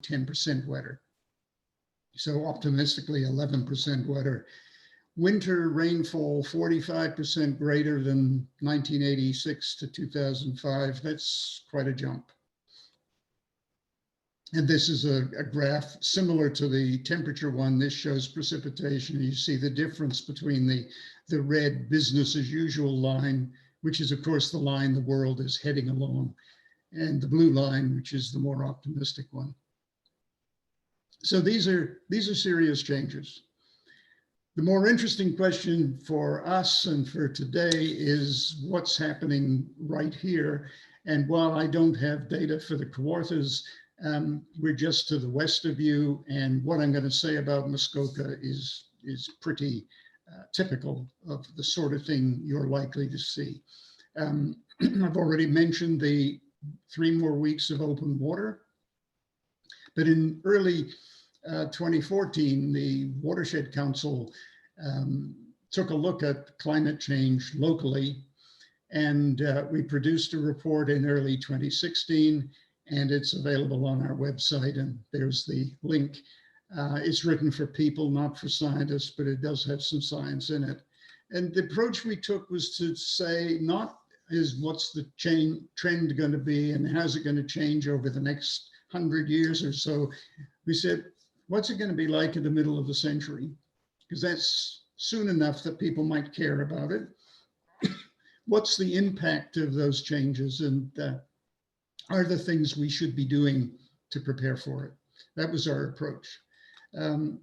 10% wetter. So optimistically 11% wetter. Winter rainfall 45% greater than 1986 to 2005. That's quite a jump. And this is a graph similar to the temperature one. This shows precipitation. You see the difference between the red business as usual line, which is of course the line the world is heading along, and the blue line, which is the more optimistic one. So these are serious changes. The more interesting question for us and for today is what's happening right here. And while I don't have data for the Kawarthas, we're just to the west of you, and what I'm going to say about Muskoka is pretty typical of the sort of thing you're likely to see. I've already mentioned the 3 more weeks of open water, but in early 2014, the Watershed Council took a look at climate change locally, and we produced a report in early 2016, and it's available on our website, and there's the link. It's written for people, not for scientists, but it does have some science in it. And the approach we took was to say, not is what's the trend going to be and how's it going to change over the next 100 years or so. We said, what's it going to be like in the middle of the century? Because that's soon enough that people might care about it. What's the impact of those changes, and are the things we should be doing to prepare for it? That was our approach. And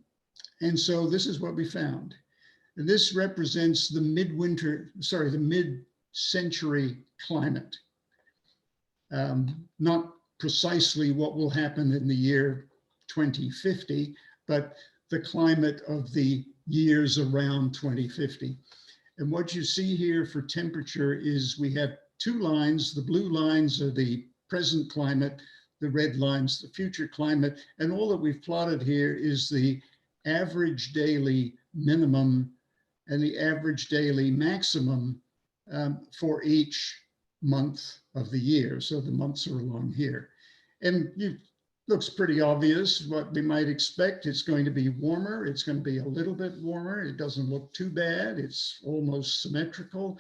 so this is what we found. And this represents the mid-century climate. Not precisely what will happen in the year 2050, but the climate of the years around 2050. And what you see here for temperature is we have 2 lines. The blue lines are the present climate, the red lines, the future climate. And all that we've plotted here is the average daily minimum and the average daily maximum for each month of the year. So the months are along here. And it looks pretty obvious what we might expect. It's going to be warmer. It's going to be a little bit warmer. It doesn't look too bad. It's almost symmetrical.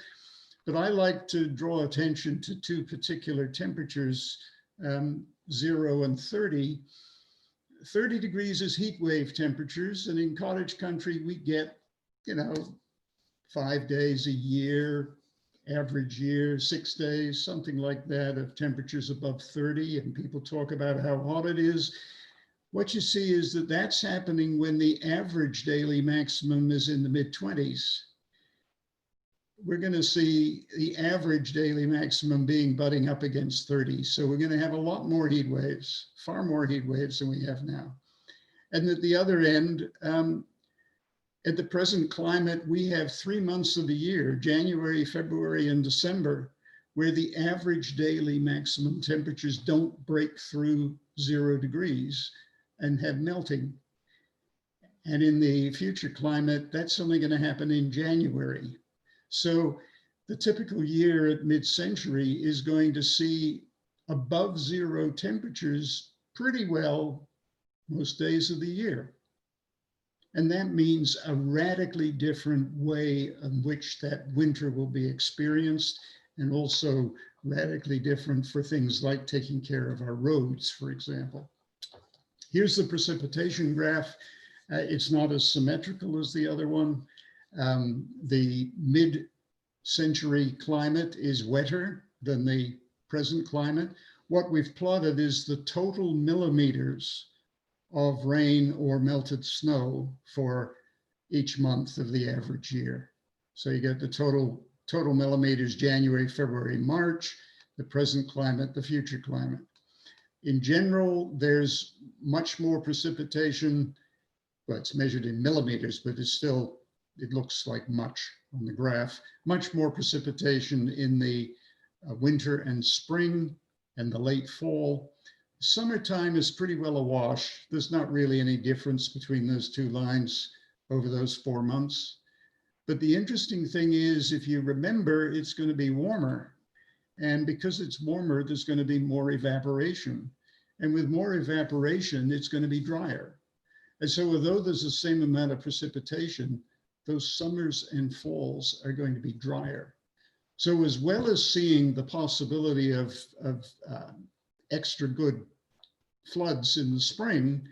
But I like to draw attention to 2 particular temperatures, 0 and 30. 30 degrees is heat wave temperatures. And in cottage country, we get, 5 days a year, average year, 6 days, something like that, of temperatures above 30, and people talk about how hot it is. What you see is that that's happening when the average daily maximum is in the mid-20s. We're going to see the average daily maximum being butting up against 30. So we're going to have a lot more heat waves, far more heat waves than we have now. And at the other end, at the present climate, we have 3 months of the year, January, February, and December, where the average daily maximum temperatures don't break through 0 degrees and have melting. And in the future climate, that's only going to happen in January. So the typical year at mid-century is going to see above 0 temperatures pretty well most days of the year. And that means a radically different way in which that winter will be experienced, and also radically different for things like taking care of our roads, for example. Here's the precipitation graph. It's not as symmetrical as the other one. The mid-century climate is wetter than the present climate. What we've plotted is the total millimeters of rain or melted snow for each month of the average year. So you get the total millimeters, January, February, March, the present climate, the future climate. In general, there's much more precipitation. Well, it's measured in millimeters, but it's still, it looks like much on the graph. Much more precipitation in the winter and spring and the late fall. Summertime is pretty well a wash. There's not really any difference between those 2 lines over those 4 months. But the interesting thing is, if you remember, it's going to be warmer. And because it's warmer, there's going to be more evaporation. And with more evaporation, it's going to be drier. And so although there's the same amount of precipitation, those summers and falls are going to be drier. So as well as seeing the possibility of extra good floods in the spring,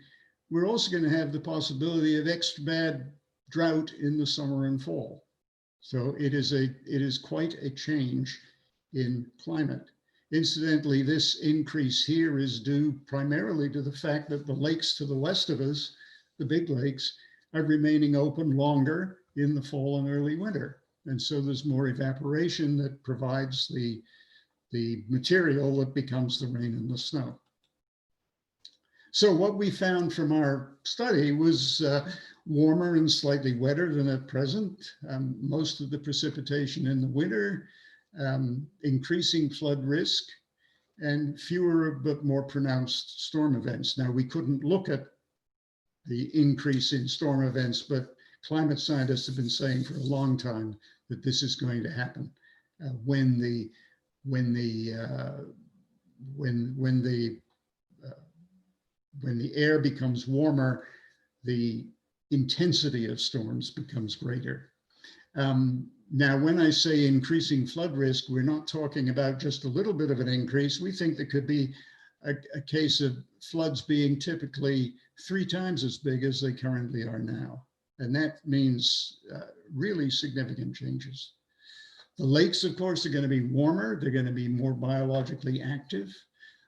we're also going to have the possibility of extra bad drought in the summer and fall. So it is quite a change in climate. Incidentally, this increase here is due primarily to the fact that the lakes to the west of us, the big lakes, are remaining open longer in the fall and early winter. And so there's more evaporation that provides the material that becomes the rain and the snow. So what we found from our study was warmer and slightly wetter than at present, most of the precipitation in the winter, increasing flood risk, and fewer but more pronounced storm events. Now, we couldn't look at the increase in storm events, but climate scientists have been saying for a long time that this is going to happen when the air becomes warmer, the intensity of storms becomes greater. Now, when I say increasing flood risk, we're not talking about just a little bit of an increase. We think there could be a case of floods being typically 3 times as big as they currently are now. And that means really significant changes. The lakes, of course, are going to be warmer. They're going to be more biologically active.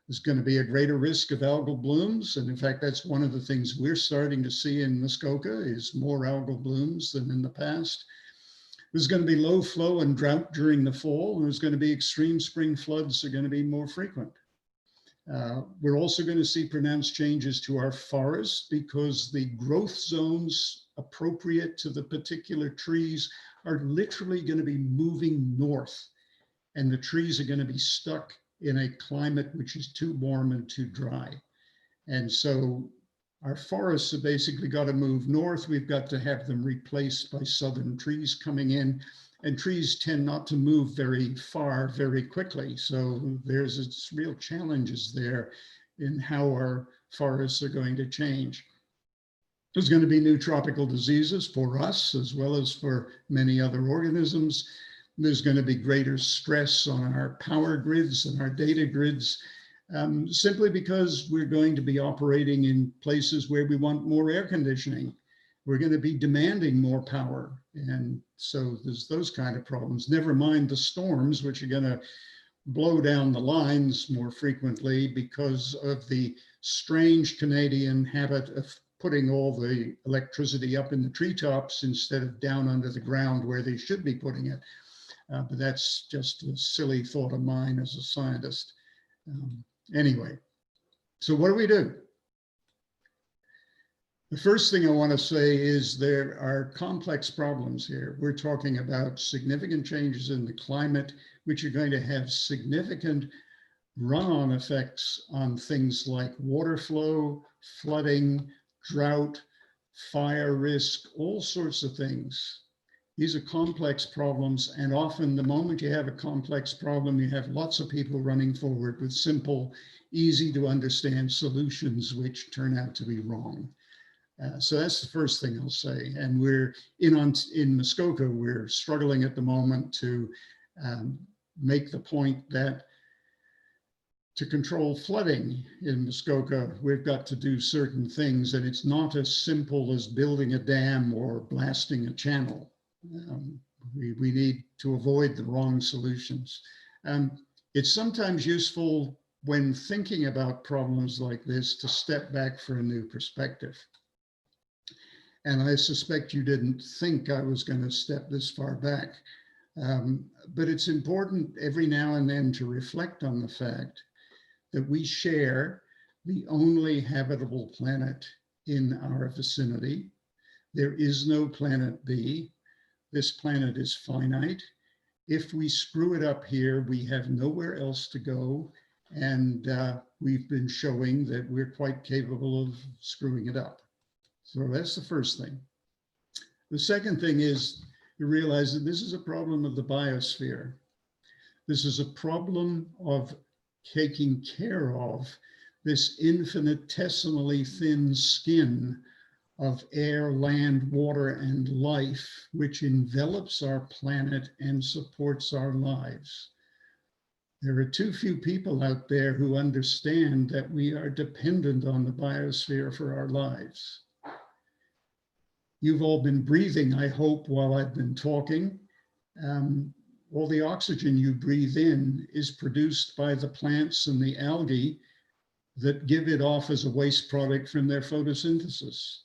There's going to be a greater risk of algal blooms. And in fact, that's one of the things we're starting to see in Muskoka is more algal blooms than in the past. There's going to be low flow and drought during the fall. And there's going to be extreme spring floods that are going to be more frequent. We're also going to see pronounced changes to our forests because the growth zones appropriate to the particular trees are literally going to be moving north, and the trees are going to be stuck in a climate which is too warm and too dry. And so our forests have basically got to move north. We've got to have them replaced by southern trees coming in, and trees tend not to move very far very quickly. So there's real challenges there in how our forests are going to change. There's going to be new tropical diseases for us as well as for many other organisms. There's going to be greater stress on our power grids and our data grids, simply because we're going to be operating in places where we want more air conditioning. We're going to be demanding more power. And so there's those kind of problems, never mind the storms, which are going to blow down the lines more frequently because of the strange Canadian habit of putting all the electricity up in the treetops instead of down under the ground where they should be putting it. But that's just a silly thought of mine as a scientist. Anyway, so what do we do? The first thing I want to say is there are complex problems here. We're talking about significant changes in the climate, which are going to have significant run-on effects on things like water flow, flooding, drought, fire risk, all sorts of things. These are complex problems, and often the moment you have a complex problem, you have lots of people running forward with simple, easy to understand solutions which turn out to be wrong. So that's the first thing I'll say. And we're in Muskoka, we're struggling at the moment to make the point that to control flooding in Muskoka, we've got to do certain things, and it's not as simple as building a dam or blasting a channel. We need to avoid the wrong solutions. It's sometimes useful when thinking about problems like this to step back for a new perspective. And I suspect you didn't think I was going to step this far back. But it's important every now and then to reflect on the fact that we share the only habitable planet in our vicinity. There is no planet B. This planet is finite. If we screw it up here, we have nowhere else to go. And we've been showing that we're quite capable of screwing it up. So that's the first thing. The second thing is to realize that this is a problem of the biosphere. This is a problem of taking care of this infinitesimally thin skin of air, land, water, and life, which envelops our planet and supports our lives. There are too few people out there who understand that we are dependent on the biosphere for our lives. You've all been breathing, I hope, while I've been talking. All the oxygen you breathe in is produced by the plants and the algae that give it off as a waste product from their photosynthesis.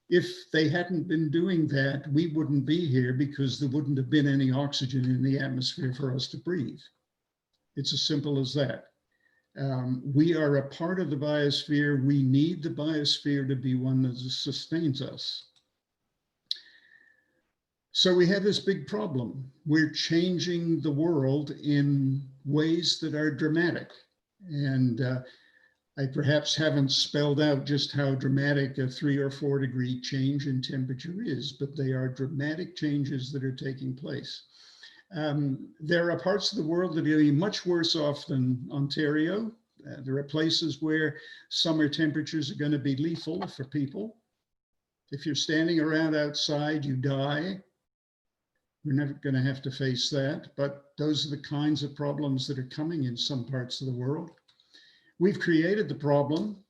If they hadn't been doing that, we wouldn't be here because there wouldn't have been any oxygen in the atmosphere for us to breathe. It's as simple as that. We are a part of the biosphere. We need the biosphere to be one that sustains us. So we have this big problem. We're changing the world in ways that are dramatic. And I perhaps haven't spelled out just how dramatic a 3 or 4 degree change in temperature is, but they are dramatic changes that are taking place. There are parts of the world that are much worse off than Ontario. There are places where summer temperatures are going to be lethal for people. If you're standing around outside, you die. We're never going to have to face that, but those are the kinds of problems that are coming in some parts of the world. We've created the problem.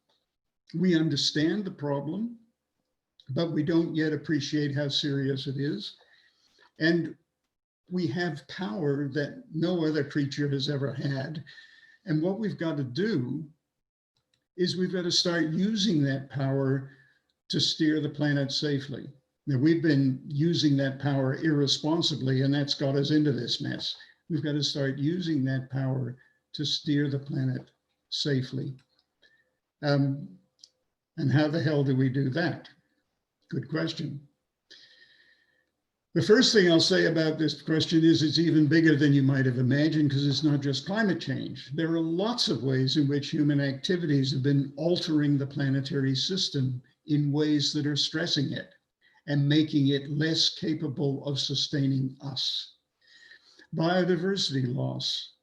We understand the problem, but we don't yet appreciate how serious it is. And we have power that no other creature has ever had. And what we've got to do is we've got to start using that power to steer the planet safely. Now, we've been using that power irresponsibly, and that's got us into this mess. We've got to start using that power to steer the planet safely. And how the hell do we do that? Good question. The first thing I'll say about this question is it's even bigger than you might have imagined, because it's not just climate change. There are lots of ways in which human activities have been altering the planetary system in ways that are stressing it and making it less capable of sustaining us. Biodiversity loss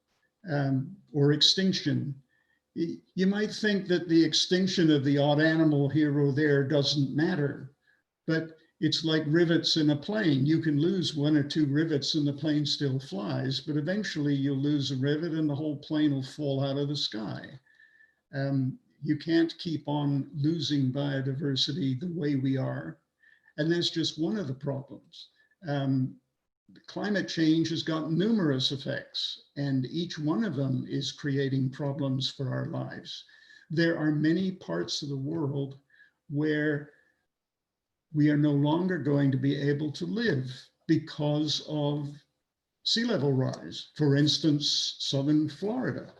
or extinction. You might think that the extinction of the odd animal here or there doesn't matter, but it's like rivets in a plane. You can lose 1 or 2 rivets and the plane still flies, but eventually you'll lose a rivet and the whole plane will fall out of the sky. You can't keep on losing biodiversity the way we are. And that's just one of the problems. Climate change has got numerous effects, and each one of them is creating problems for our lives. There are many parts of the world where we are no longer going to be able to live because of sea level rise. For instance, southern Florida.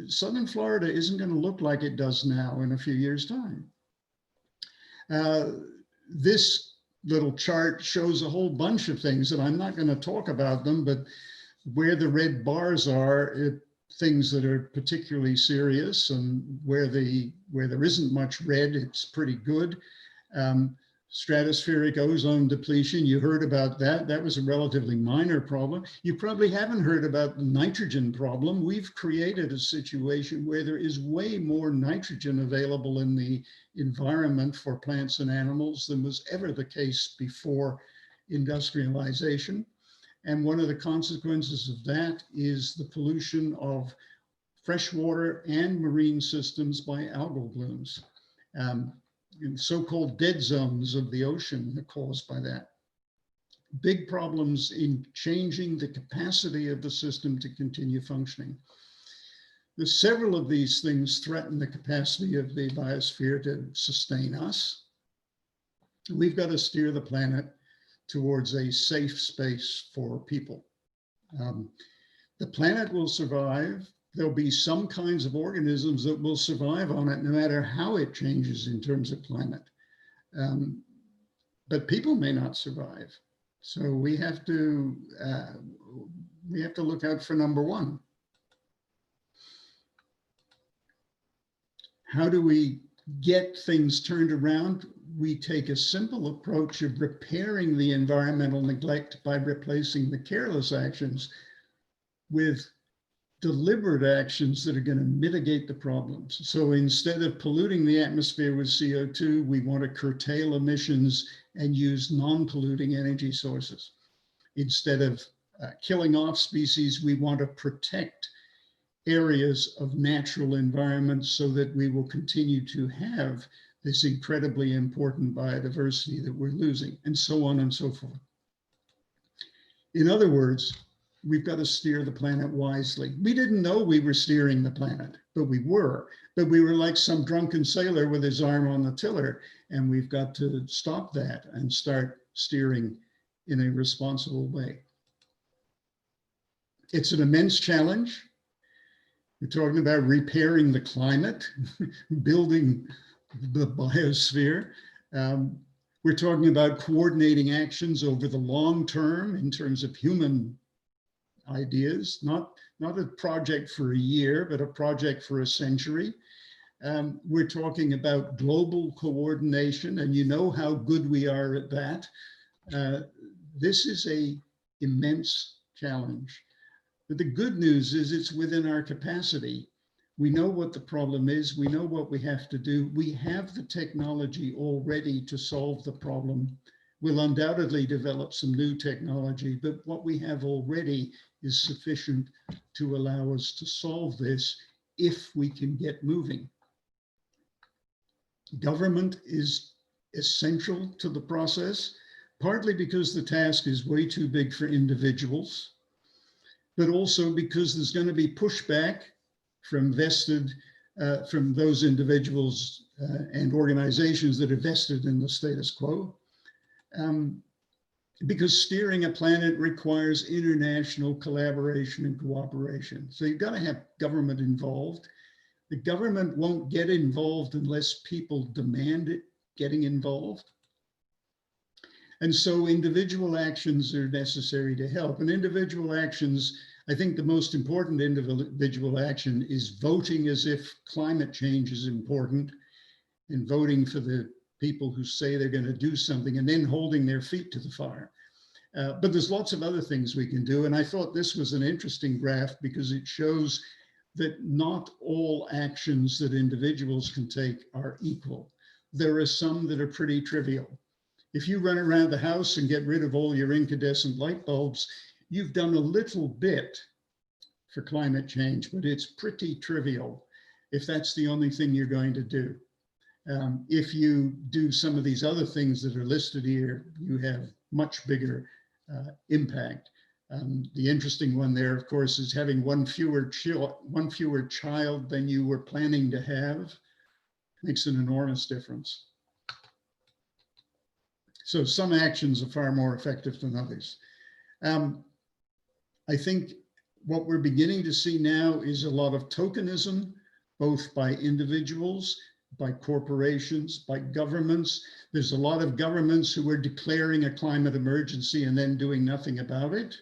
Southern Florida isn't going to look like it does now in a few years' time. This little chart shows a whole bunch of things, and I'm not going to talk about them, but where the red bars are, things that are particularly serious, and where there isn't much red, it's pretty good. Stratospheric ozone depletion, you heard about that. That was a relatively minor problem. You probably haven't heard about the nitrogen problem. We've created a situation where there is way more nitrogen available in the environment for plants and animals than was ever the case before industrialization. And one of the consequences of that is the pollution of freshwater and marine systems by algal blooms. So-called dead zones of the ocean are caused by that. Big problems in changing the capacity of the system to continue functioning. There's several of these things threaten the capacity of the biosphere to sustain us. We've got to steer the planet towards a safe space for people. The planet will survive. There'll be some kinds of organisms that will survive on it no matter how it changes in terms of climate. But people may not survive. So we have to look out for number one. How do we get things turned around? We take a simple approach of repairing the environmental neglect by replacing the careless actions with deliberate actions that are going to mitigate the problems. So instead of polluting the atmosphere with CO2, we want to curtail emissions and use non-polluting energy sources. Instead of killing off species, we want to protect areas of natural environments so that we will continue to have this incredibly important biodiversity that we're losing, and so on and so forth. In other words, we've got to steer the planet wisely. We didn't know we were steering the planet, but we were. But we were like some drunken sailor with his arm on the tiller, and we've got to stop that and start steering in a responsible way. It's an immense challenge. We're talking about repairing the climate, building the biosphere. We're talking about coordinating actions over the long term in terms of human ideas, not a project for a year, but a project for a century. We're talking about global coordination, and you know how good we are at that. This is an immense challenge. But the good news is it's within our capacity. We know what the problem is. We know what we have to do. We have the technology already to solve the problem. We'll undoubtedly develop some new technology, but what we have already is sufficient to allow us to solve this if we can get moving. Government is essential to the process, partly because the task is way too big for individuals, but also because there's going to be pushback from those individuals and organizations that are vested in the status quo. Because steering a planet requires international collaboration and cooperation. So you've got to have government involved. The government won't get involved unless people demand it getting involved. And so individual actions are necessary to help. And individual actions, I think the most important individual action is voting as if climate change is important, and voting for the people who say they're going to do something and then holding their feet to the fire. But there's lots of other things we can do. And I thought this was an interesting graph because it shows that not all actions that individuals can take are equal. There are some that are pretty trivial. If you run around the house and get rid of all your incandescent light bulbs, you've done a little bit for climate change, but it's pretty trivial if that's the only thing you're going to do. If you do some of these other things that are listed here, you have much bigger impact. The interesting one there, of course, is having one fewer child than you were planning to have makes an enormous difference. So some actions are far more effective than others. I think what we're beginning to see now is a lot of tokenism, both by individuals, by corporations, by governments. There's a lot of governments who are declaring a climate emergency and then doing nothing about it.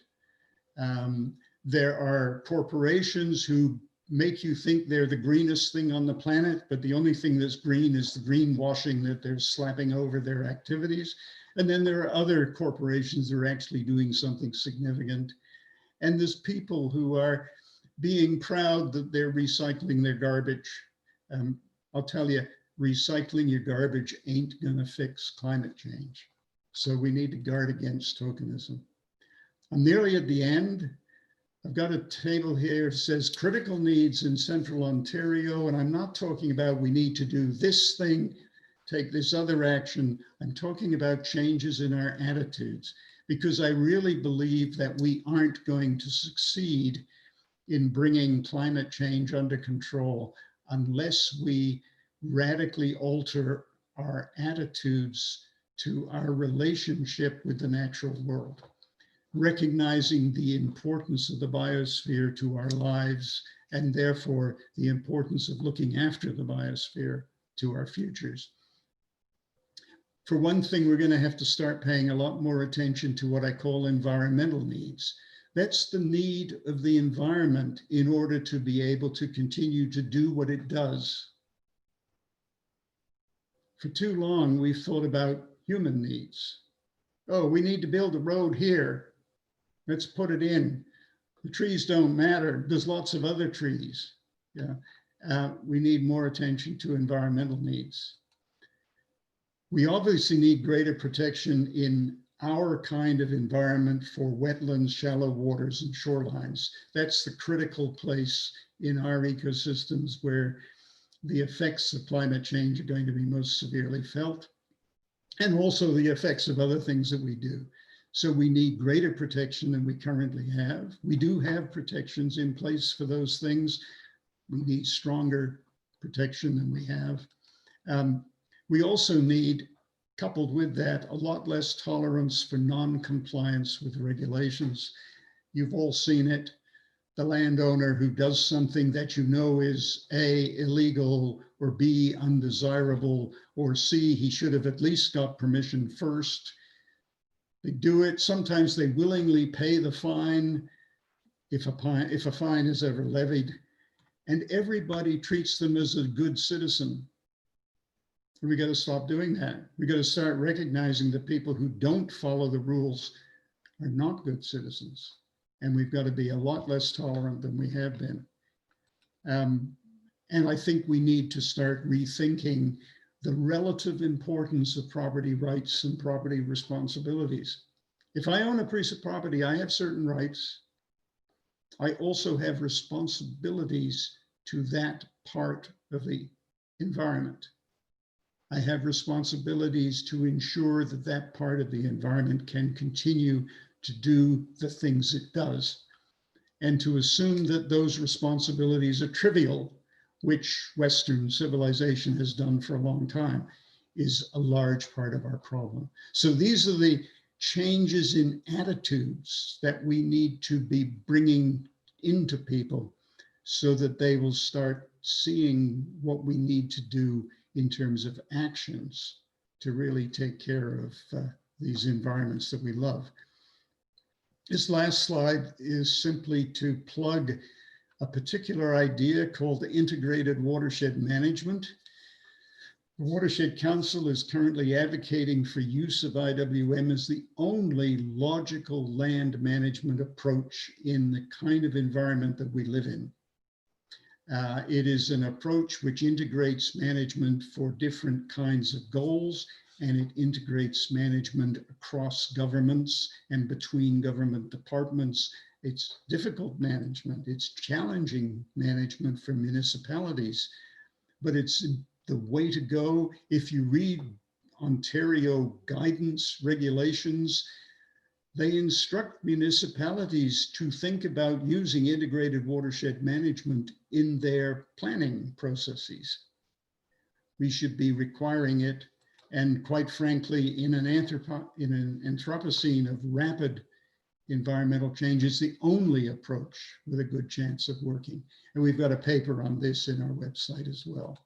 There are corporations who make you think they're the greenest thing on the planet, but the only thing that's green is the greenwashing that they're slapping over their activities. And then there are other corporations that are actually doing something significant. And there's people who are being proud that they're recycling their garbage. I'll tell you, recycling your garbage ain't gonna fix climate change. So we need to guard against tokenism. I'm nearly at the end. I've got a table here that says critical needs in Central Ontario, and I'm not talking about we need to do this thing, take this other action. I'm talking about changes in our attitudes, because I really believe that we aren't going to succeed in bringing climate change under control unless we radically alter our attitudes to our relationship with the natural world, recognizing the importance of the biosphere to our lives, and therefore the importance of looking after the biosphere to our futures. For one thing, we're going to have to start paying a lot more attention to what I call environmental needs. That's the need of the environment in order to be able to continue to do what it does. For too long, we've thought about human needs. Oh, we need to build a road here. Let's put it in. The trees don't matter. There's lots of other trees. Yeah. We need more attention to environmental needs. We obviously need greater protection in our kind of environment for wetlands, shallow waters, and shorelines. That's the critical place in our ecosystems where the effects of climate change are going to be most severely felt, and also the effects of other things that we do. So we need greater protection than we currently have. We do have protections in place for those things. We need stronger protection than we have. We also need, coupled with that, a lot less tolerance for non-compliance with regulations. You've all seen it. The landowner who does something that you know is A, illegal, or B, undesirable, or C, he should have at least got permission first. They do it. Sometimes they willingly pay the fine if a fine is ever levied, and everybody treats them as a good citizen. We got to stop doing that. We got to start recognizing that people who don't follow the rules are not good citizens. And we've got to be a lot less tolerant than we have been. And I think we need to start rethinking the relative importance of property rights and property responsibilities. If I own a piece of property, I have certain rights. I also have responsibilities to that part of the environment. I have responsibilities to ensure that that part of the environment can continue to do the things it does, and to assume that those responsibilities are trivial, which Western civilization has done for a long time, is a large part of our problem. So these are the changes in attitudes that we need to be bringing into people so that they will start seeing what we need to do in terms of actions to really take care of these environments that we love. This last slide is simply to plug a particular idea called the integrated watershed management. The Watershed Council is currently advocating for use of IWM as the only logical land management approach in the kind of environment that we live in. It is an approach which integrates management for different kinds of goals, and it integrates management across governments and between government departments. It's difficult management, it's challenging management for municipalities, but it's the way to go. If you read Ontario guidance regulations, they instruct municipalities to think about using integrated watershed management in their planning processes. We should be requiring it, and quite frankly, in an Anthropocene of rapid environmental change, it's the only approach with a good chance of working. And we've got a paper on this in our website as well.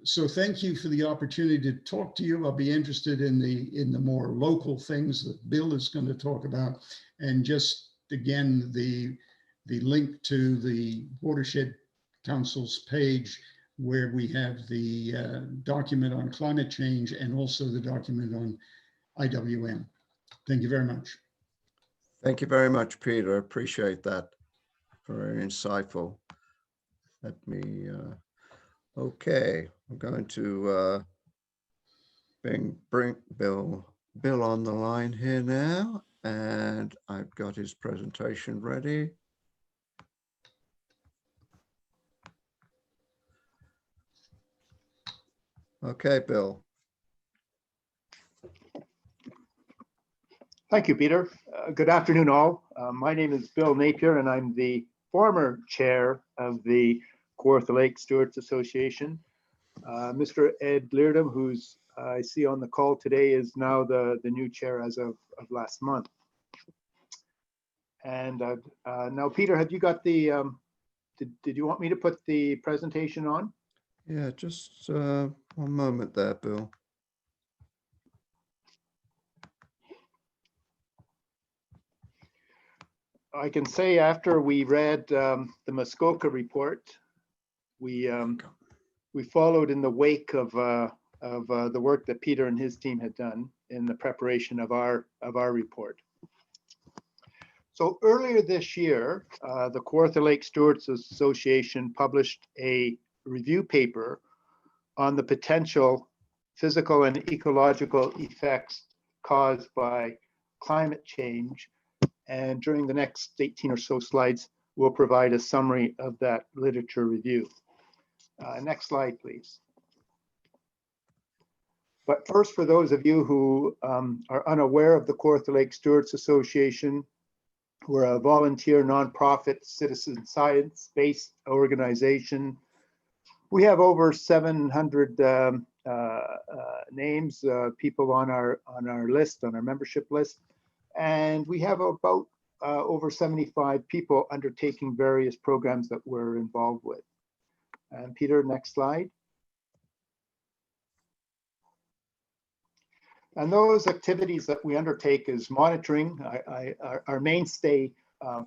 So thank you for the opportunity to talk to you. I'll be interested in the more local things that Bill is going to talk about. And just again, the link to the Watershed Council's page, where we have the document on climate change and also the document on IWM. Thank you very much. Thank you very much, Peter. I appreciate that. Very insightful. Let me, okay, I'm going to bring Bill on the line here now, and I've got his presentation ready. Okay, Bill. Thank you, Peter. Good afternoon, all. My name is Bill Napier, and I'm the former chair of the Kawartha Lake Stewards Association. Mr. Ed Leardom, who's I see on the call today, is now the new chair as of last month. And now, Peter, have you got the, did you want me to put the presentation on? Yeah, just one moment there, Bill. I can say after we read the Muskoka report, we followed in the wake of the work that Peter and his team had done in the preparation of our report. So earlier this year, the Kawartha Lake Stewards Association published a review paper on the potential physical and ecological effects caused by climate change. And during the next 18 or so slides, we'll provide a summary of that literature review. Next slide, please. But first, for those of you who are unaware of the Kawartha Lake Stewards Association, we're a volunteer nonprofit citizen science-based organization. We have over 700 names, people on our list, on our membership list, and we have about over 75 people undertaking various programs that we're involved with. And Peter, next slide. And those activities that we undertake is monitoring. Our mainstay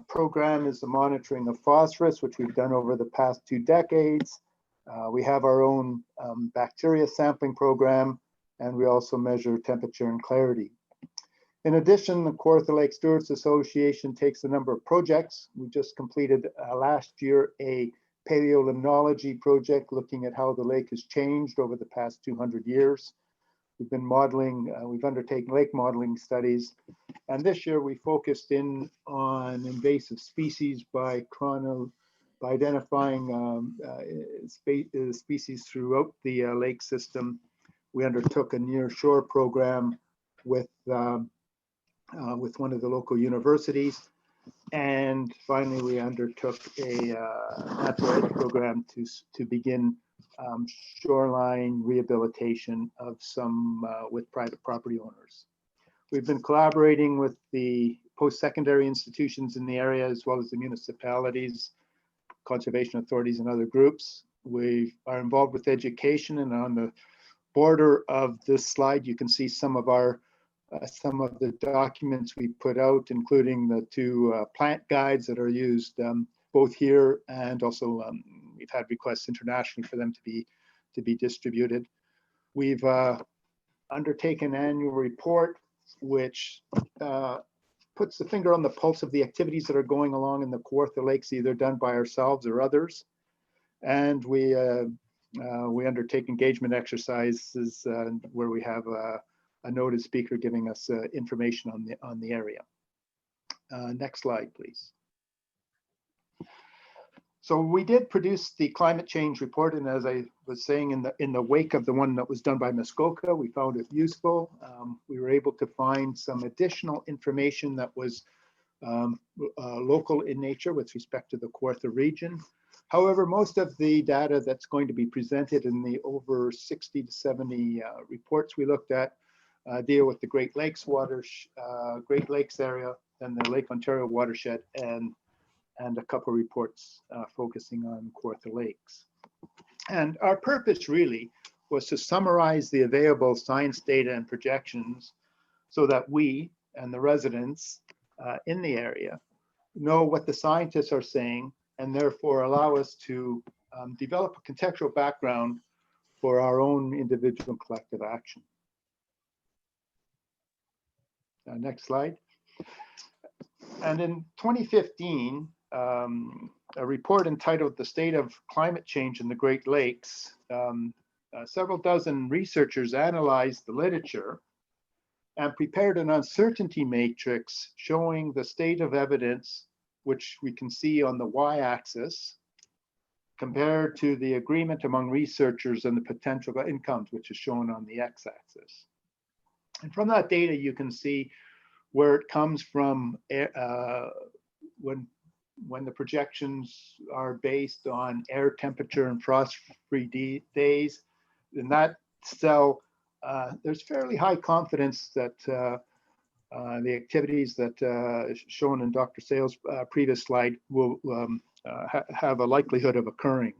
program is the monitoring of phosphorus, which we've done over the past 2 decades. We have our own bacteria sampling program, and we also measure temperature and clarity. In addition, the Kawartha Lake Stewards Association takes a number of projects. We just completed last year a paleolimnology project looking at how the lake has changed over the past 200 years. We've been modeling, we've undertaken lake modeling studies, and this year we focused in on invasive species by identifying species throughout the lake system. We undertook a near shore program with one of the local universities, and finally we undertook a natural edge program to begin shoreline rehabilitation of some with private property owners. We've been collaborating with the post-secondary institutions in the area, as well as the municipalities, conservation authorities, and other groups. We are involved with education, and on the border of this slide, you can see some of the documents we put out, including the 2 plant guides that are used both here, and also we've had requests internationally for them to be distributed. We've undertaken an annual report which puts the finger on the pulse of the activities that are going along in the Kawartha Lakes, either done by ourselves or others. And we undertake engagement exercises where we have a noted speaker giving us information on the area. Next slide, please. So we did produce the climate change report, and as I was saying, in the wake of the one that was done by Muskoka, we found it useful. We were able to find some additional information that was local in nature with respect to the Kawartha region. However, most of the data that's going to be presented in the over 60 to 70 reports we looked at deal with the Great Lakes area, and the Lake Ontario watershed, and a couple of reports focusing on Kawartha Lakes. And our purpose really was to summarize the available science data and projections so that we and the residents in the area know what the scientists are saying, and therefore allow us to develop a contextual background for our own individual and collective action. Next slide. And in 2015, a report entitled "The State of Climate Change in the Great Lakes," several dozen researchers analyzed the literature and prepared an uncertainty matrix showing the state of evidence, which we can see on the y-axis, compared to the agreement among researchers and the potential outcomes, which is shown on the x-axis. And from that data, you can see where it comes from when the projections are based on air temperature and frost-free days. In that cell, there's fairly high confidence that the activities that shown in Dr. Sale's previous slide will have a likelihood of occurring.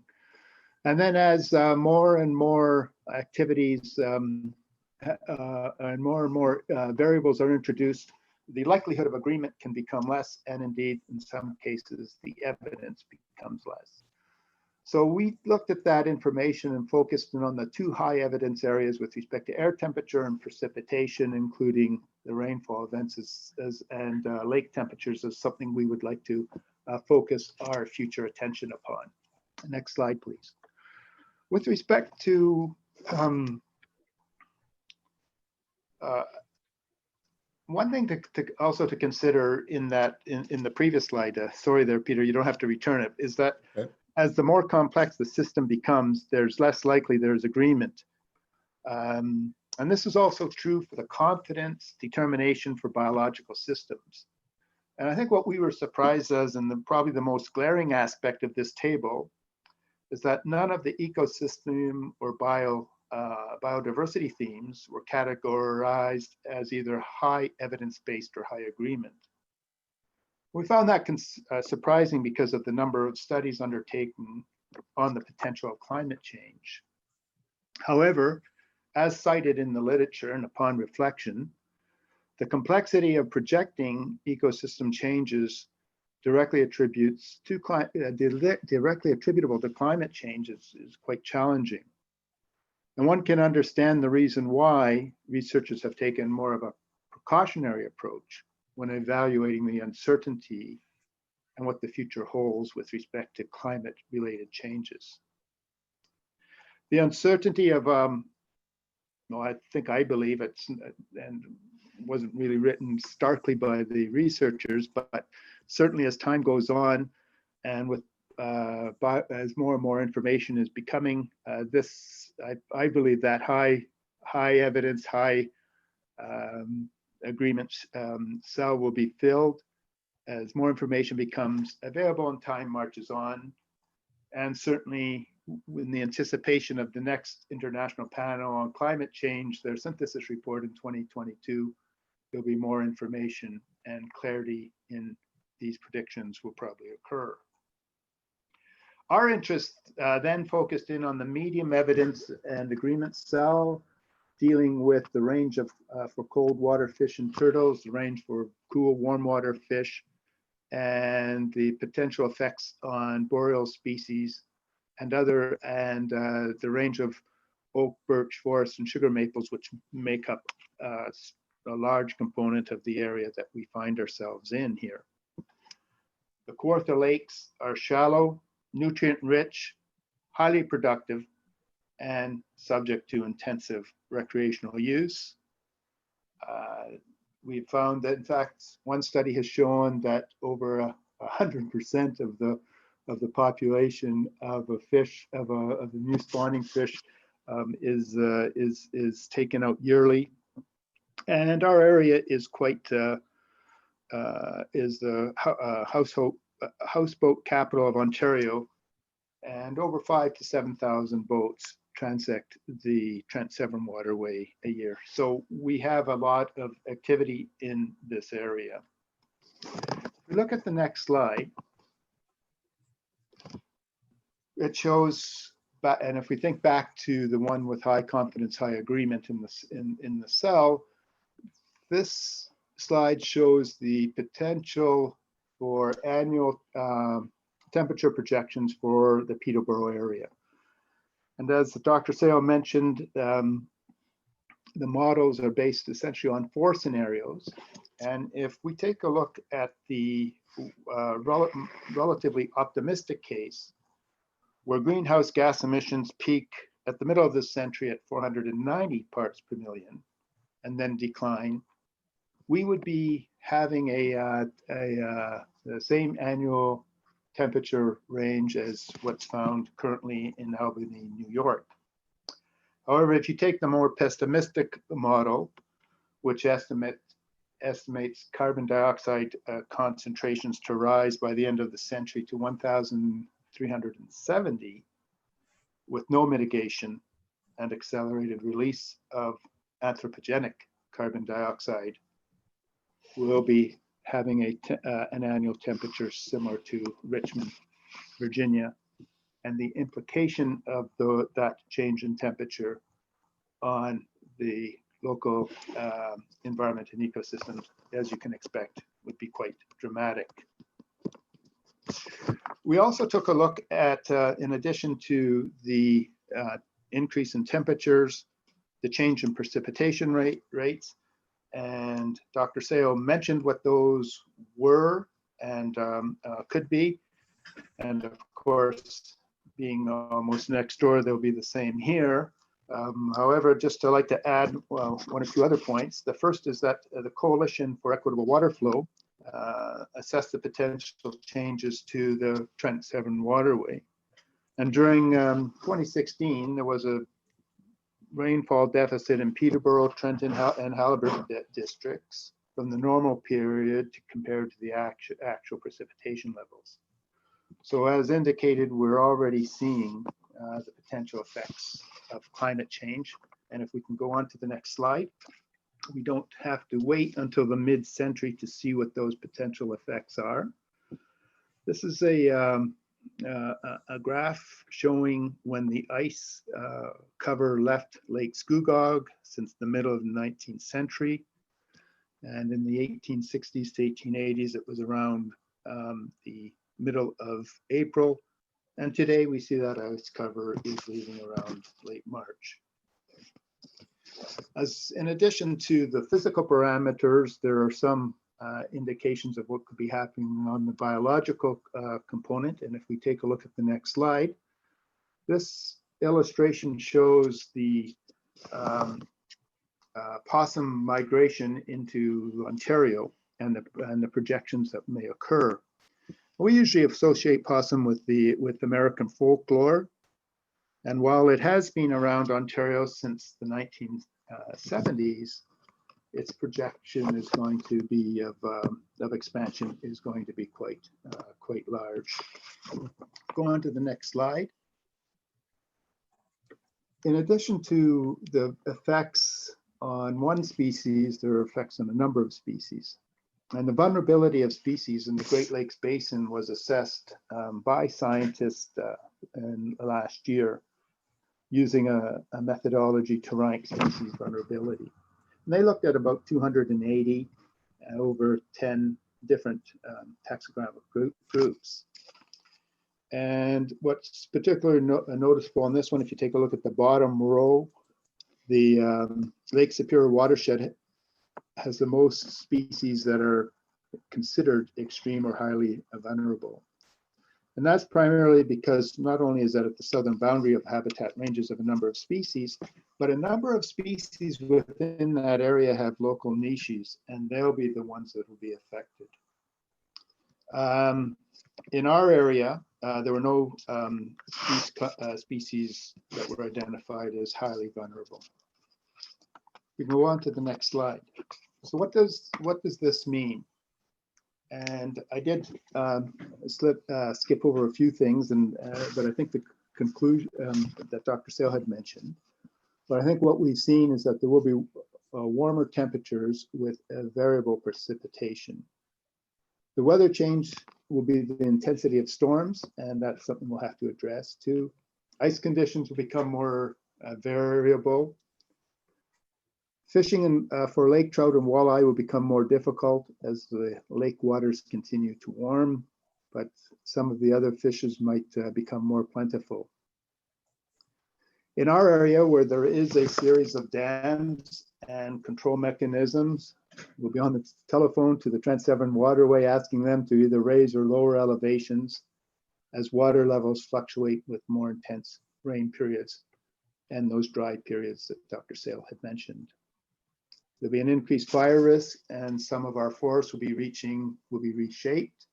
And then as more and more activities and more variables are introduced, the likelihood of agreement can become less, and indeed, in some cases, the evidence becomes less. So we looked at that information and focused in on the two high evidence areas with respect to air temperature and precipitation, including the rainfall events and lake temperatures as something we would like to focus our future attention upon. Next slide, please. With respect to one thing to also to consider in that in the previous slide, sorry there, Peter, you don't have to return it, is that Okay. As the more complex the system becomes, there's less likely there's agreement. And this is also true for the confidence determination for biological systems. And I think what we were surprised as, and probably the most glaring aspect of this table, is that none of the ecosystem or biodiversity themes were categorized as either high evidence-based or high agreement. We found that surprising because of the number of studies undertaken on the potential of climate change. However, as cited in the literature and upon reflection, the complexity of projecting ecosystem changes directly attributable to climate change is quite challenging. And one can understand the reason why researchers have taken more of a precautionary approach when evaluating the uncertainty and what the future holds with respect to climate-related changes. The uncertainty of, I believe it's, and wasn't really written starkly by the researchers, but certainly as time goes on and with as more and more information is becoming, I believe that high evidence, high agreements cell will be filled as more information becomes available and time marches on. And certainly in the anticipation of the next international panel on climate change, their synthesis report in 2022, there'll be more information and clarity in these predictions will probably occur. Our interest then focused in on the medium evidence and agreement cell, dealing with the range of for cold water fish and turtles, the range for cool warm water fish, and the potential effects on boreal species and the range of oak, birch, forest, and sugar maples, which make up a large component of the area that we find ourselves in here. The Kawartha Lakes are shallow, nutrient-rich, highly productive, and subject to intensive recreational use. We found that, in fact, one study has shown that over 100% of the population of a fish, of the new spawning fish, is taken out yearly, and our area is quite is the houseboat capital of Ontario, and over 5,000 to 7,000 boats transect the Trent Severn waterway a year. So we have a lot of activity in this area. If we look at the next slide, it shows, and if we think back to the one with high confidence, high agreement in the cell, this slide shows the potential for annual temperature projections for the Peterborough area. And as Dr. Sale mentioned, the models are based essentially on 4 scenarios. And if we take a look at the relatively optimistic case, where greenhouse gas emissions peak at the middle of this century at 490 parts per million and then decline, we would be having the same annual temperature range as what's found currently in Albany, New York. However, if you take the more pessimistic model, which estimates carbon dioxide concentrations to rise by the end of the century to 1,370 with no mitigation and accelerated release of anthropogenic carbon dioxide, we'll be having an annual temperature similar to Richmond, Virginia, and the implication of that change in temperature on the local environment and ecosystems, as you can expect, would be quite dramatic. We also took a look at, in addition to the increase in temperatures, the change in precipitation rates, and Dr. Seo mentioned what those were and could be. And of course, being almost next door, they'll be the same here. However, just to like to add one or two other points. The first is that the Coalition for Equitable Water Flow assessed the potential changes to the Trent Severn waterway. And during 2016, there was a rainfall deficit in Peterborough, Trenton, and Halliburton districts from the normal period compared to the actual precipitation levels. So as indicated, we're already seeing the potential effects of climate change. And if we can go on to the next slide, we don't have to wait until the mid-century to see what those potential effects are. This is a graph showing when the ice cover left Lake Scugog since the middle of the 19th century. And in the 1860s to 1880s, it was around the middle of April. And today we see that ice cover is leaving around late March. As in addition to the physical parameters, there are some indications of what could be happening on the biological component. And if we take a look at the next slide, this illustration shows the possum migration into Ontario and the projections that may occur. We usually associate possum with American folklore. And while it has been around Ontario since the 1970s, its projection is going to be of expansion is going to be quite large. Go on to the next slide. In addition to the effects on one species, there are effects on a number of species. And the vulnerability of species in the Great Lakes Basin was assessed by scientists in last year using a methodology to rank species vulnerability. And they looked at about 280 over 10 different taxonomic groups. And what's particularly noticeable on this one, if you take a look at the bottom row, the Lake Superior watershed has the most species that are considered extreme or highly vulnerable. And that's primarily because not only is that at the southern boundary of habitat ranges of a number of species, but a number of species within that area have local niches, and they'll be the ones that will be affected. In our area, there were no species that were identified as highly vulnerable. We go on to the next slide. So what does this mean? And I did skip over a few things, but I think the conclusion that Dr. Sale had mentioned. But I think what we've seen is that there will be warmer temperatures with variable precipitation. The weather change will be the intensity of storms, and that's something we'll have to address too. Ice conditions will become more variable. Fishing for lake trout and walleye will become more difficult as the lake waters continue to warm, but some of the other fishes might become more plentiful. In our area, where there is a series of dams and control mechanisms, we'll be on the telephone to the Trent Severn waterway asking them to either raise or lower elevations as water levels fluctuate with more intense rain periods and those dry periods that Dr. Sale had mentioned. There'll be an increased fire risk, and some of our forests will be reshaped.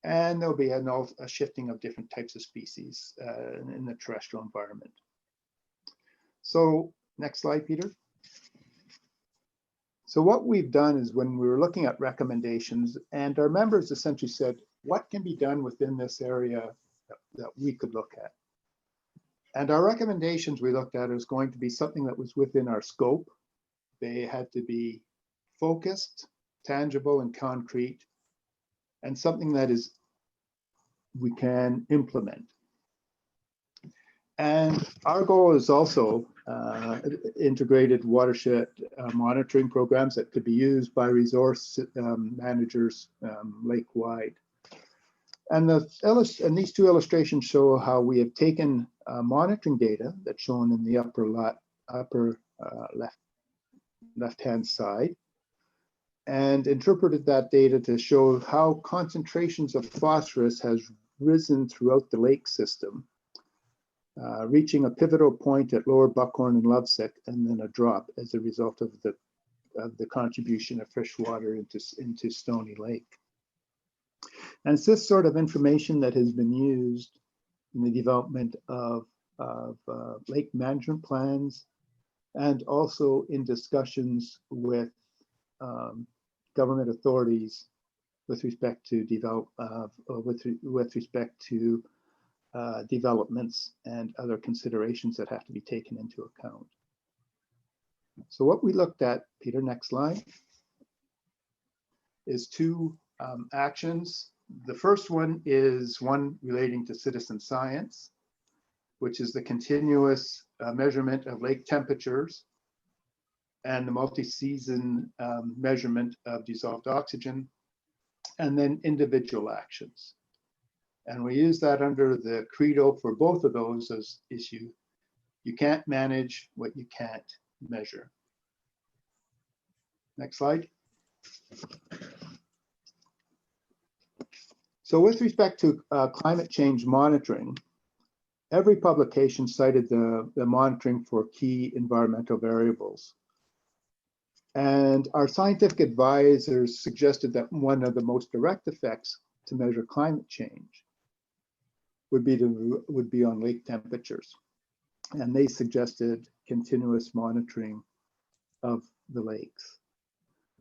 And there'll be a shifting of different types of species in the terrestrial environment. So next slide, Peter. So what we've done is when we were looking at recommendations, and our members essentially said, what can be done within this area that we could look at? And our recommendations we looked at is going to be something that was within our scope. They had to be focused, tangible, and concrete, and something that we can implement. And our goal is also integrated watershed monitoring programs that could be used by resource managers lake-wide. And these two illustrations show how we have taken monitoring data that's shown in the upper left-hand side and interpreted that data to show how concentrations of phosphorus has risen throughout the lake system, reaching a pivotal point at Lower Buckhorn and Lovesick, and then a drop as a result of the contribution of fresh water into Stony Lake. And it's this sort of information that has been used in the development of lake management plans, and also in discussions with government authorities with respect to developments and other considerations that have to be taken into account. So what we looked at, Peter, next slide, is two actions. The first one is one relating to citizen science, which is the continuous measurement of lake temperatures and the multi-season measurement of dissolved oxygen, and then individual actions. And we use that under the credo for both of those as issue. You can't manage what you can't measure. Next slide. So with respect to climate change monitoring, every publication cited the monitoring for key environmental variables. And our scientific advisors suggested that one of the most direct effects to measure climate change would be on lake temperatures. And they suggested continuous monitoring of the lakes.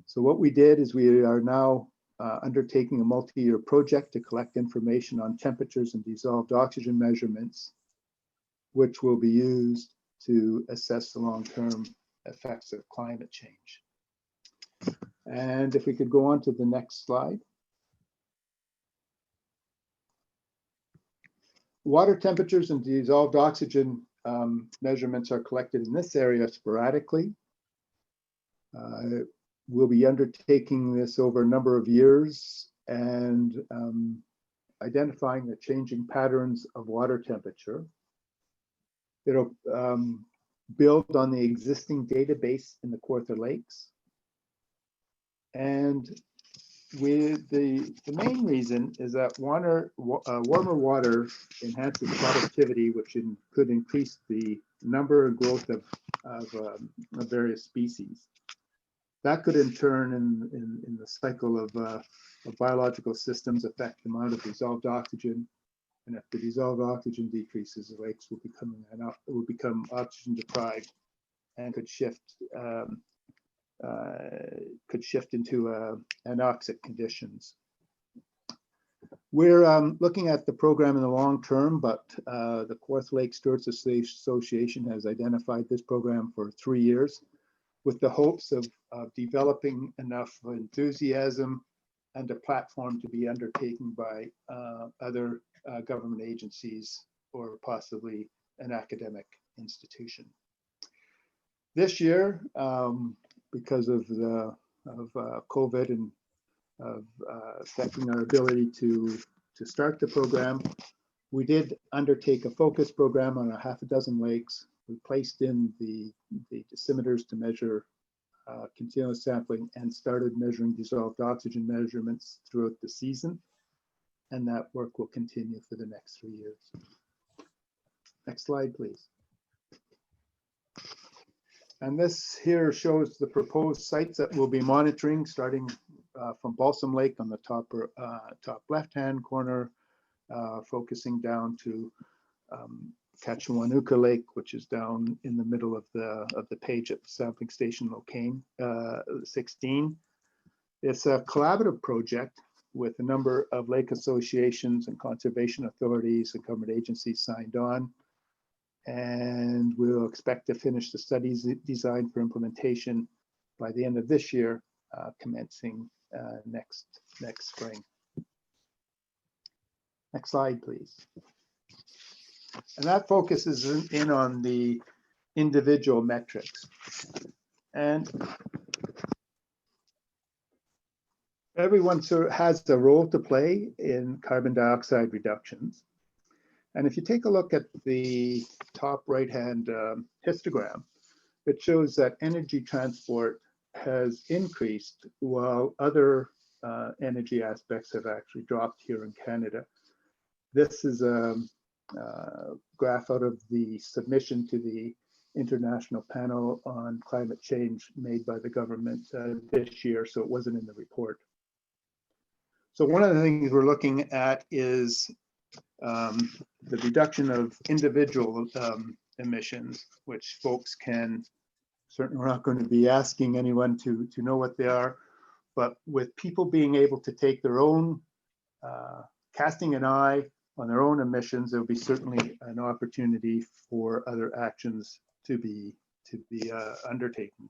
So what we did is we are now undertaking a multi-year project to collect information on temperatures and dissolved oxygen measurements, which will be used to assess the long-term effects of climate change. And if we could go on to the next slide. Water temperatures and dissolved oxygen measurements are collected in this area sporadically. We'll be undertaking this over a number of years and identifying the changing patterns of water temperature. It'll build on the existing database in the Kawartha Lakes. And with the main reason is that warmer water enhances productivity, which could increase the number and growth of various species. That could in turn, in the cycle of biological systems, affect the amount of dissolved oxygen. And if the dissolved oxygen decreases, the lakes will become oxygen deprived and could shift into anoxic conditions. We're looking at the program in the long term, but the Kawartha Lake Stewards Association has identified this program for 3 years, with the hopes of developing enough enthusiasm and a platform to be undertaken by other government agencies or possibly an academic institution. This year, because of COVID and affecting our ability to start the program, we did undertake a focus program on a half a dozen lakes. We placed in the dosimeters to measure continuous sampling and started measuring dissolved oxygen measurements throughout the season. And that work will continue for the next 3 years. Next slide, please. And this here shows the proposed sites that we'll be monitoring, starting from Balsam Lake on the top left-hand corner, focusing down to Kawartha Lake, which is down in the middle of the page at sampling station locane 16. It's a collaborative project with a number of lake associations and conservation authorities and government agencies signed on. And we'll expect to finish the studies design for implementation by the end of this year, commencing next spring. Next slide, please. And that focuses in on the individual metrics. And everyone sort of has a role to play in carbon dioxide reductions. And if you take a look at the top right-hand histogram, it shows that energy transport has increased while other energy aspects have actually dropped here in Canada. This is a graph out of the submission to the International Panel on Climate Change made by the government this year, so it wasn't in the report. So one of the things we're looking at is the reduction of individual emissions, which folks can, certainly we're not going to be asking anyone to know what they are, but with people being able to take their own, casting an eye on their own emissions, there will be certainly an opportunity for other actions to be undertaken.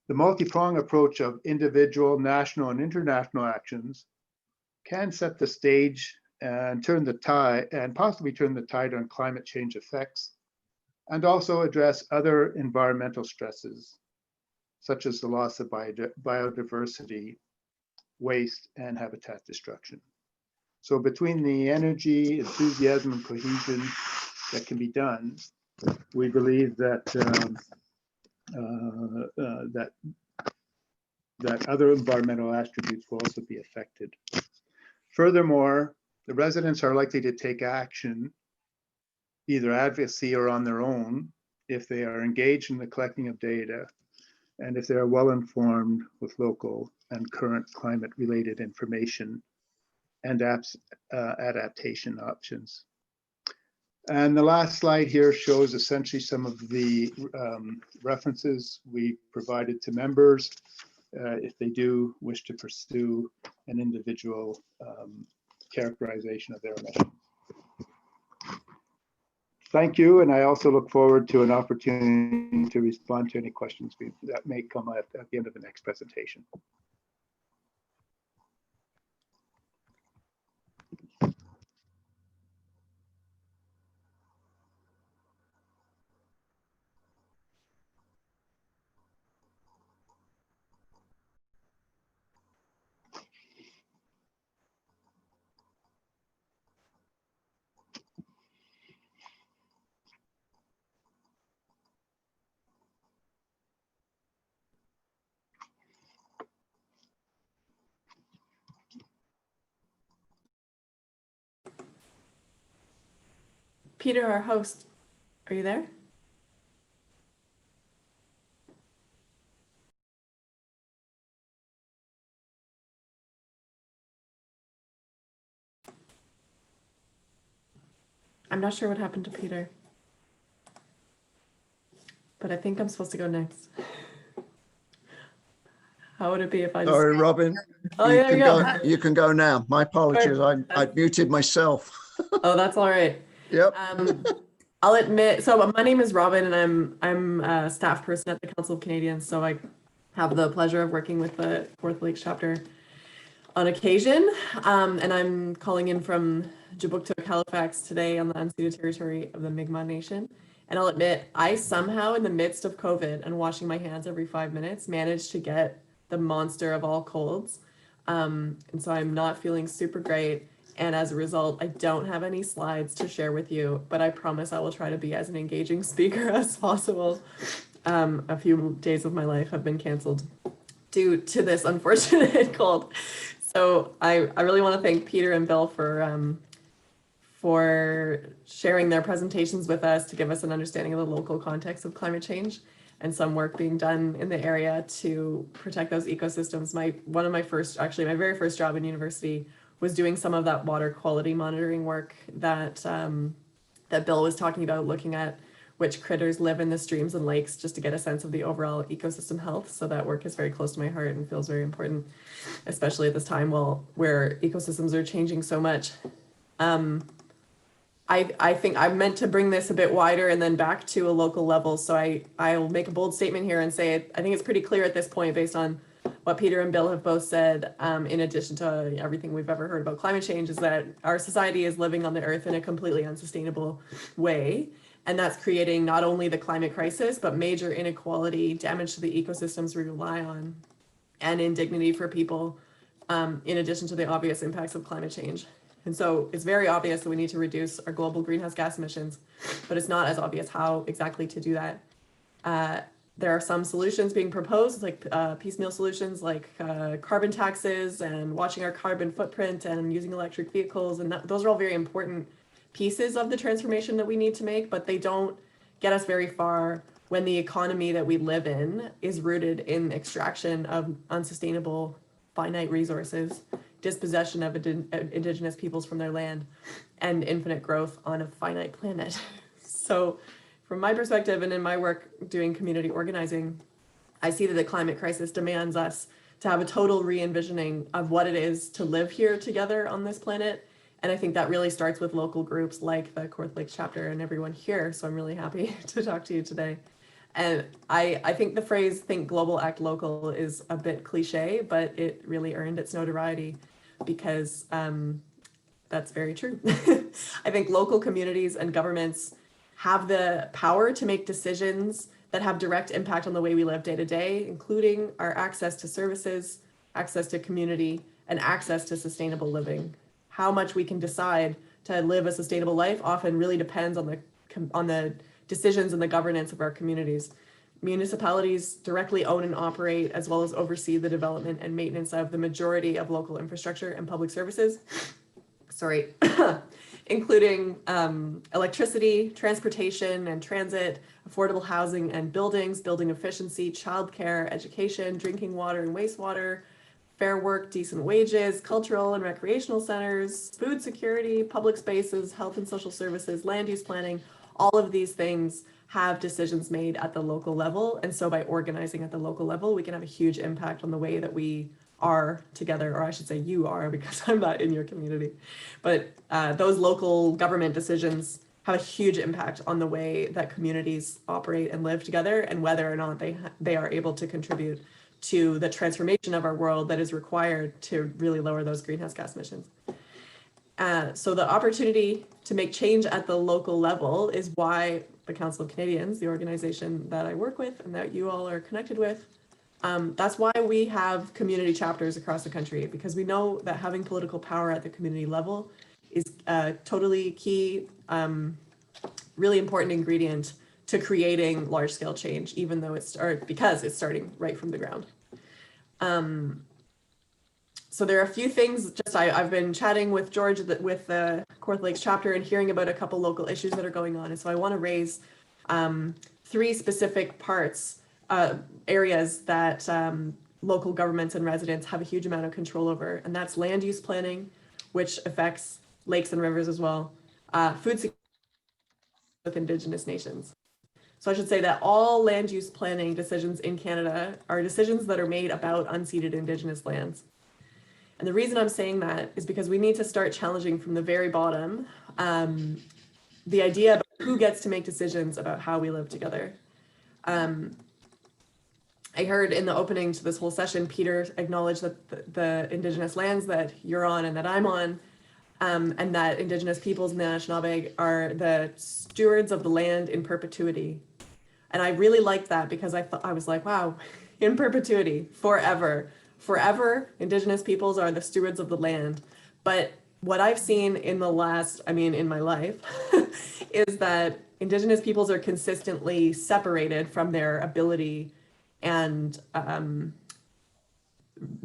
The multi-pronged approach of individual, national, and international actions can set the stage and turn the tide, and possibly turn the tide on climate change effects, and also address other environmental stresses, such as the loss of biodiversity, waste, and habitat destruction. So between the energy, enthusiasm, and cohesion that can be done, we believe that that other environmental attributes will also be affected. Furthermore, the residents are likely to take action, either advocacy or on their own, if they are engaged in the collecting of data and if they are well informed with local and current climate related information and adaptation options. And the last slide here shows essentially some of the references we provided to members if they do wish to pursue an individual characterization of their emissions. Thank you, and I also look forward to an opportunity to respond to any questions that may come at the end of the next presentation. Peter, our host, are you there? I'm not sure what happened to Peter, but I think I'm supposed to go next. How would it be if I just... Sorry, Robin. Oh, yeah, yeah. You can go now. My apologies. I muted myself. Oh, that's all right. Yep. I'll admit, so my name is Robin and I'm a staff person at the Council of Canadians. So I have the pleasure of working with the Kawartha Lakes Chapter on occasion. And I'm calling in from Jabuktuk, Halifax today on the unceded territory of the Mi'kmaq Nation. And I'll admit, I somehow in the midst of COVID and washing my hands every 5 minutes, managed to get the monster of all colds. And so I'm not feeling super great. And as a result, I don't have any slides to share with you, but I promise I will try to be as an engaging speaker as possible. A few days of my life have been canceled due to this unfortunate cold. So I really want to thank Peter and Bill for sharing their presentations with us to give us an understanding of the local context of climate change and some work being done in the area to protect those ecosystems. My very first job in university was doing some of that water quality monitoring work that that Bill was talking about, looking at which critters live in the streams and lakes just to get a sense of the overall ecosystem health. So that work is very close to my heart and feels very important, especially at this time where ecosystems are changing so much. I think I'm meant to bring this a bit wider and then back to a local level. So I'll make a bold statement here and say I think it's pretty clear at this point, based on what Peter and Bill have both said, in addition to everything we've ever heard about climate change, is that our society is living on the earth in a completely unsustainable way. And that's creating not only the climate crisis, but major inequality, damage to the ecosystems we rely on, and indignity for people in addition to the obvious impacts of climate change. And so it's very obvious that we need to reduce our global greenhouse gas emissions, but it's not as obvious how exactly to do that. There are some solutions being proposed, like piecemeal solutions like carbon taxes and watching our carbon footprint and using electric vehicles. And those are all very important pieces of the transformation that we need to make, but they don't get us very far when the economy that we live in is rooted in extraction of unsustainable finite resources, dispossession of indigenous peoples from their land, and infinite growth on a finite planet. So from my perspective and in my work doing community organizing, I see that the climate crisis demands us to have a total re-envisioning of what it is to live here together on this planet. And I think that really starts with local groups like the Kawartha Lakes Chapter and everyone here. So I'm really happy to talk to you today. And I think the phrase "think global, act local" is a bit cliche, but it really earned its notoriety because that's very true. I think local communities and governments have the power to make decisions that have direct impact on the way we live day to day, including our access to services, access to community, and access to sustainable living. How much we can decide to live a sustainable life often really depends on the decisions and the governance of our communities. Municipalities directly own and operate, as well as oversee the development and maintenance of the majority of local infrastructure and public services. Sorry. Including electricity, transportation and transit, affordable housing and buildings, building efficiency, childcare, education, drinking water and wastewater, fair work, decent wages, cultural and recreational centers, food security, public spaces, health and social services, land use planning. All of these things have decisions made at the local level. And so by organizing at the local level, we can have a huge impact on the way that we are together, or I should say you are, because I'm not in your community. But those local government decisions have a huge impact on the way that communities operate and live together, and whether or not they are able to contribute to the transformation of our world that is required to really lower those greenhouse gas emissions. So the opportunity to make change at the local level is why the Council of Canadians, the organization that I work with and that you all are connected with, that's why we have community chapters across the country, because we know that having political power at the community level is a totally key, really important ingredient to creating large scale change, even though because it's starting right from the ground. So there are a few things, I've been chatting with George with the Kawartha Lakes Chapter and hearing about a couple local issues that are going on. And so I want to raise 3 specific areas that local governments and residents have a huge amount of control over. And that's land use planning, which affects lakes and rivers as well, food security with Indigenous nations. So I should say that all land use planning decisions in Canada are decisions that are made about unceded Indigenous lands. And the reason I'm saying that is because we need to start challenging from the very bottom the idea about who gets to make decisions about how we live together. I heard in the opening to this whole session, Peter acknowledged that the Indigenous lands that you're on and that I'm on, and that Indigenous peoples in the Anishinaabe are the stewards of the land in perpetuity. And I really liked that because I was like, wow, in perpetuity, forever. Forever, Indigenous peoples are the stewards of the land. But what I've seen in my life, is that Indigenous peoples are consistently separated from their ability, and a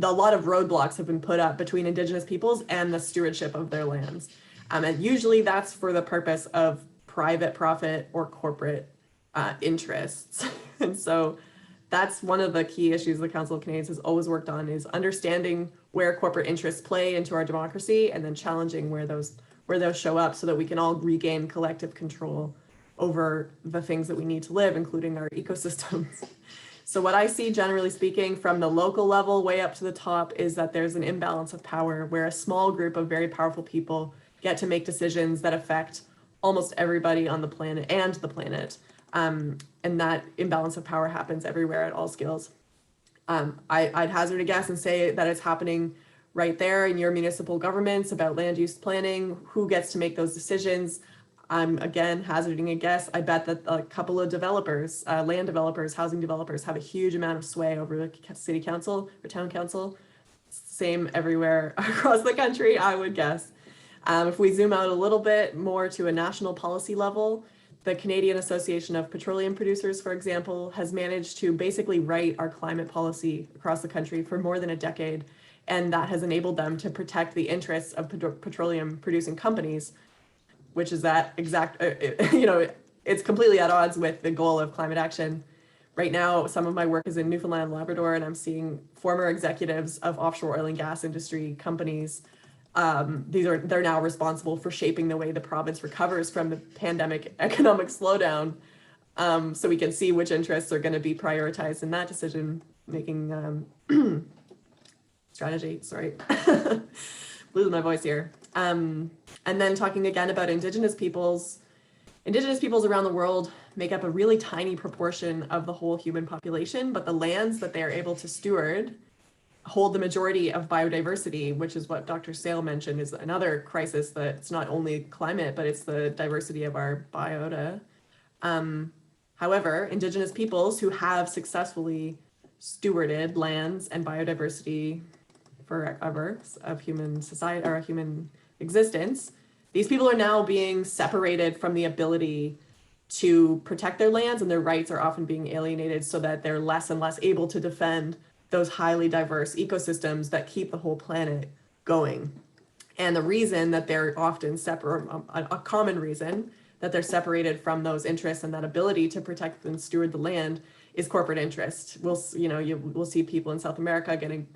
lot of roadblocks have been put up between Indigenous peoples and the stewardship of their lands. And usually that's for the purpose of private profit or corporate interests. And so that's one of the key issues the Council of Canadians has always worked on, is understanding where corporate interests play into our democracy and then challenging where those show up so that we can all regain collective control over the things that we need to live, including our ecosystems. So what I see, generally speaking, from the local level way up to the top, is that there's an imbalance of power where a small group of very powerful people get to make decisions that affect almost everybody on the planet and the planet. And that imbalance of power happens everywhere at all scales. I'd hazard a guess and say that it's happening right there in your municipal governments about land use planning, who gets to make those decisions. I'm again hazarding a guess. I bet that a couple of developers, land developers, housing developers, have a huge amount of sway over the city council or town council. same everywhere across the country, I would guess. If we zoom out a little bit more to a national policy level, the Canadian Association of Petroleum Producers, for example, has managed to basically write our climate policy across the country for more than a decade. And that has enabled them to protect the interests of petroleum producing companies, which is that exact, it's completely at odds with the goal of climate action. Right now, some of my work is in Newfoundland and Labrador, and I'm seeing former executives of offshore oil and gas industry companies. They're now responsible for shaping the way the province recovers from the pandemic economic slowdown. So we can see which interests are going to be prioritized in that decision making strategy. Sorry, losing my voice here. And then talking again about Indigenous peoples. Indigenous peoples around the world make up a really tiny proportion of the whole human population, but the lands that they are able to steward hold the majority of biodiversity, which is what Dr. Sale mentioned is another crisis, that it's not only climate, but it's the diversity of our biota. However, Indigenous peoples who have successfully stewarded lands and biodiversity forever of human society or human existence, these people are now being separated from the ability to protect their lands, and their rights are often being alienated so that they're less and less able to defend those highly diverse ecosystems that keep the whole planet going. And the reason that they're often separate, a common reason that they're separated from those interests and that ability to protect and steward the land is corporate interest. We'll see people in South America getting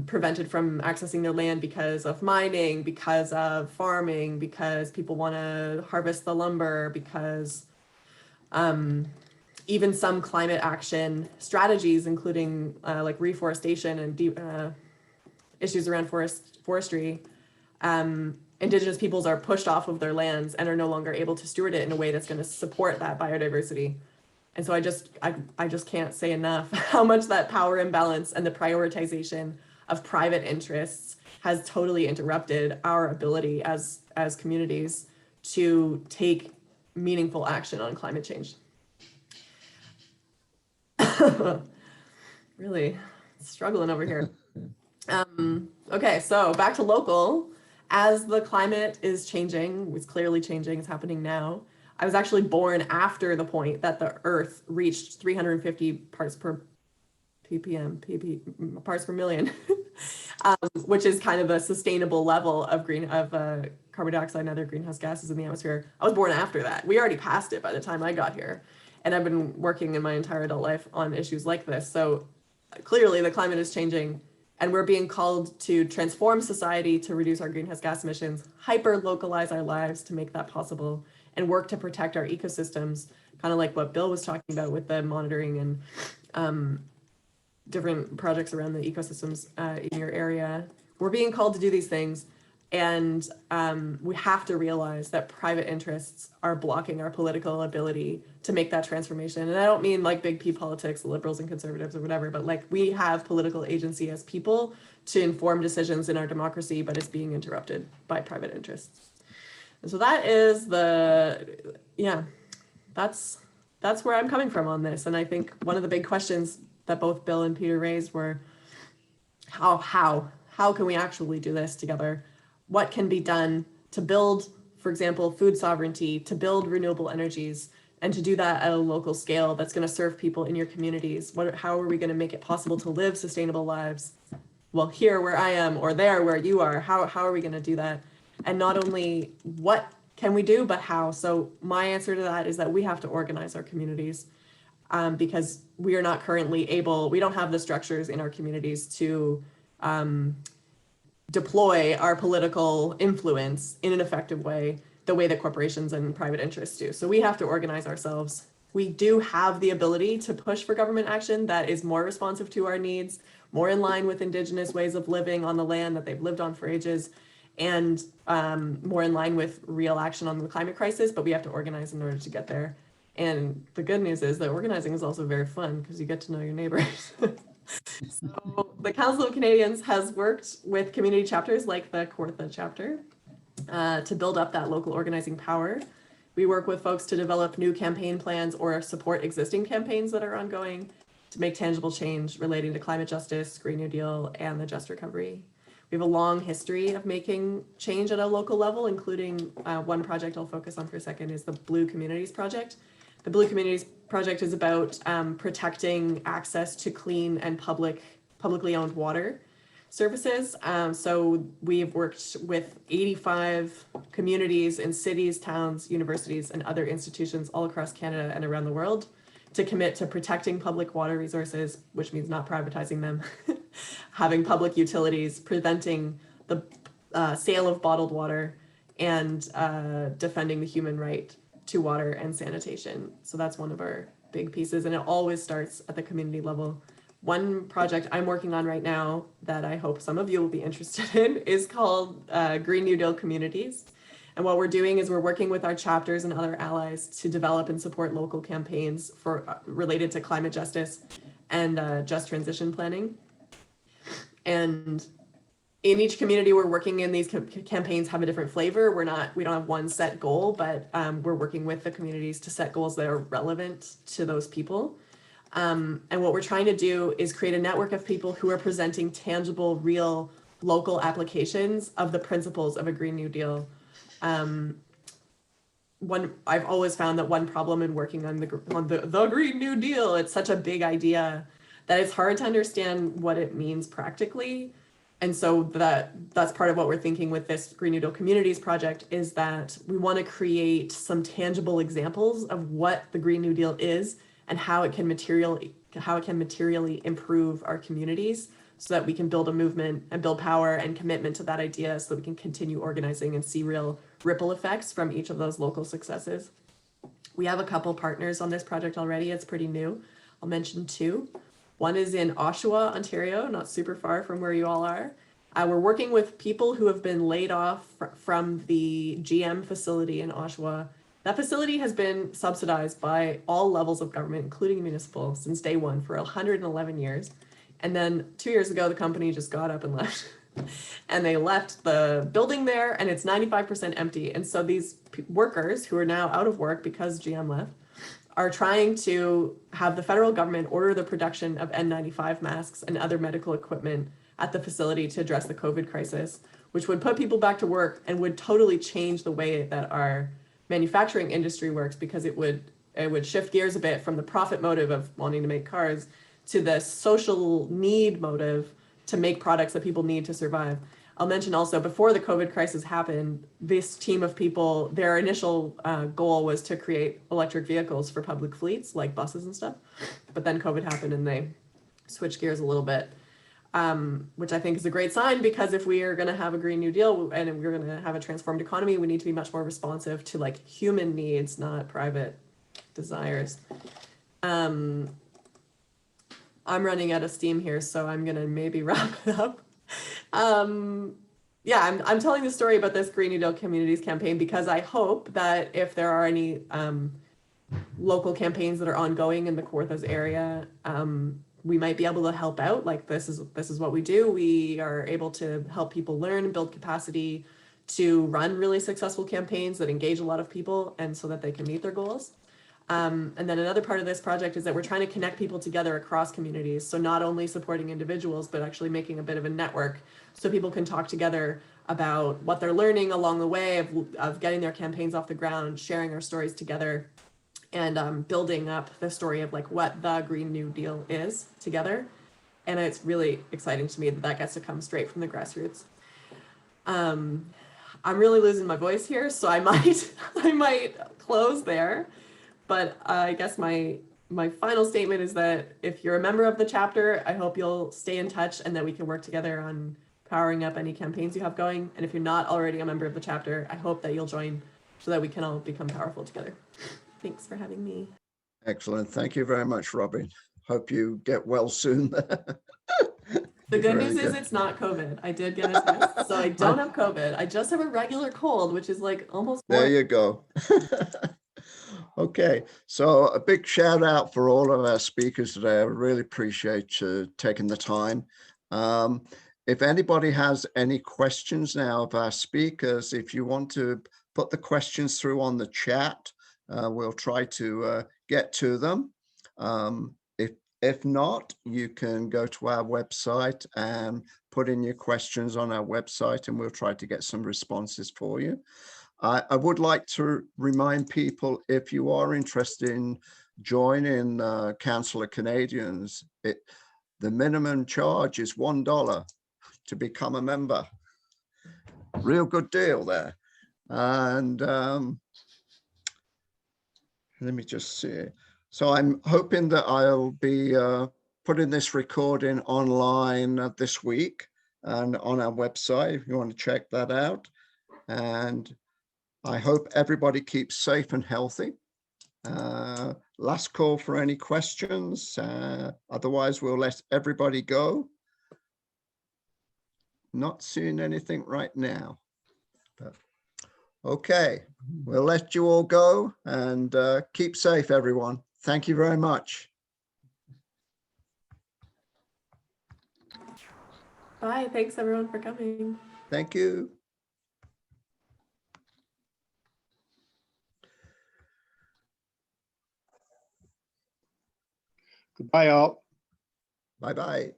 prevented from accessing their land because of mining, because of farming, because people want to harvest the lumber, because even some climate action strategies, including like reforestation and issues around forestry, Indigenous peoples are pushed off of their lands and are no longer able to steward it in a way that's going to support that biodiversity. And so I just can't say enough how much that power imbalance and the prioritization of private interests has totally interrupted our ability as communities to take meaningful action on climate change. Really struggling over here. Okay, so back to local. As the climate is changing, it's clearly changing, it's happening now. I was actually born after the point that the Earth reached 350 parts per parts per million, which is kind of a sustainable level of carbon dioxide and other greenhouse gases in the atmosphere. I was born after that. We already passed it by the time I got here. And I've been working in my entire adult life on issues like this. So clearly the climate is changing, and we're being called to transform society to reduce our greenhouse gas emissions, hyper-localize our lives to make that possible, and work to protect our ecosystems, kind of like what Bill was talking about with the monitoring and different projects around the ecosystems in your area. We're being called to do these things, and we have to realize that private interests are blocking our political ability to make that transformation. And I don't mean like big P politics, liberals and conservatives or whatever, but like we have political agency as people to inform decisions in our democracy, but it's being interrupted by private interests. And so that is that's where I'm coming from on this. And I think one of the big questions that both Bill and Peter raised were how can we actually do this together? What can be done to build, for example, food sovereignty, to build renewable energies, and to do that at a local scale that's going to serve people in your communities? How are we going to make it possible to live sustainable lives? Well, here where I am, or there where you are, how are we going to do that? And not only what can we do, but how? So my answer to that is that we have to organize our communities because we are not currently we don't have the structures in our communities to deploy our political influence in an effective way, the way that corporations and private interests do. So we have to organize ourselves. We do have the ability to push for government action that is more responsive to our needs, more in line with Indigenous ways of living on the land that they've lived on for ages, and more in line with real action on the climate crisis, but we have to organize in order to get there. And the good news is that organizing is also very fun because you get to know your neighbors. So the Council of Canadians has worked with community chapters like the Kawartha chapter to build up that local organizing power. We work with folks to develop new campaign plans or support existing campaigns that are ongoing. to make tangible change relating to climate justice, Green New Deal, and the just recovery. We have a long history of making change at a local level, including one project I'll focus on for a second is the Blue Communities Project. The Blue Communities Project is about protecting access to clean and publicly owned water services. So we've worked with 85 communities in cities, towns, universities, and other institutions all across Canada and around the world to commit to protecting public water resources, which means not privatizing them, having public utilities, preventing the sale of bottled water, and defending the human right to water and sanitation. So that's one of our big pieces, and it always starts at the community level. One project I'm working on right now that I hope some of you will be interested in is called Green New Deal Communities. And what we're doing is we're working with our chapters and other allies to develop and support local campaigns for related to climate justice and just transition planning. And in each community we're working in, these campaigns have a different flavor. We don't have one set goal, but we're working with the communities to set goals that are relevant to those people. And what we're trying to do is create a network of people who are presenting tangible, real, local applications of the principles of a Green New Deal. I've always found that one problem in working on the Green New Deal, it's such a big idea that it's hard to understand what it means practically. And so that's part of what we're thinking with this Green New Deal Communities project, is that we want to create some tangible examples of what the Green New Deal is and how it can materially improve our communities, so that we can build a movement and build power and commitment to that idea, so that we can continue organizing and see real ripple effects from each of those local successes. We have a couple partners on this project already. It's pretty new. I'll mention two. One is in Oshawa, Ontario, not super far from where you all are. We're working with people who have been laid off from the GM facility in Oshawa. That facility has been subsidized by all levels of government, including municipal, since day one for 111 years. And then 2 years ago, the company just got up and left. And they left the building there, and it's 95% empty. And so these workers who are now out of work because GM left are trying to have the federal government order the production of N95 masks and other medical equipment at the facility to address the COVID crisis, which would put people back to work and would totally change the way that our manufacturing industry works, because it would shift gears a bit from the profit motive of wanting to make cars to the social need motive to make products that people need to survive. I'll mention also, before the COVID crisis happened, this team of people, their initial goal was to create electric vehicles for public fleets, like buses and stuff. But then COVID happened and they switched gears a little bit, which I think is a great sign, because if we are going to have a Green New Deal and we're going to have a transformed economy, we need to be much more responsive to like human needs, not private desires. I'm running out of steam here, so I'm going to maybe wrap it up. Yeah, I'm telling the story about this Green New Deal Communities campaign because I hope that if there are any local campaigns that are ongoing in the Kawartha's area, we might be able to help out. Like this is what we do. We are able to help people learn and build capacity to run really successful campaigns that engage a lot of people, and so that they can meet their goals. And then another part of this project is that we're trying to connect people together across communities. So not only supporting individuals, but actually making a bit of a network so people can talk together about what they're learning along the way of getting their campaigns off the ground, sharing our stories together, and building up the story of like what the Green New Deal is together. And it's really exciting to me that that gets to come straight from the grassroots. I'm really losing my voice here, so I might close there. But I guess my final statement is that if you're a member of the chapter, I hope you'll stay in touch and that we can work together on powering up any campaigns you have going. And if you're not already a member of the chapter, I hope that you'll join so that we can all become powerful together. Thanks for having me. Excellent. Thank you very much, Robin. Hope you get well soon. The good news is it's not COVID. I did get a test, so I don't have COVID. I just have a regular cold, which is like almost. There you go. Okay, so a big shout out for all of our speakers today. I really appreciate you taking the time. If anybody has any questions now of our speakers, if you want to put the questions through on the chat, we'll try to get to them. If If not, you can go to our website and put in your questions on our website, and we'll try to get some responses for you. I would like to remind people, if you are interested in joining Council of Canadians, the minimum charge is $1 to become a member. Real good deal there. And let me just see. So I'm hoping that I'll be putting this recording online this week and on our website if you want to check that out. And I hope everybody keeps safe and healthy. Last call for any questions. Otherwise, we'll let everybody go. Not seeing anything right now. But okay, we'll let you all go, and keep safe, everyone. Thank you very much. Bye. Thanks everyone for coming. Thank you. Goodbye, all. Bye-bye.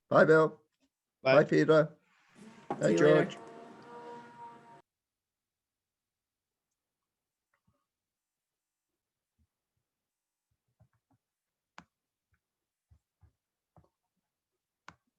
Bye, Bill. Bye. Bye, Peter. See Bye, you George. later.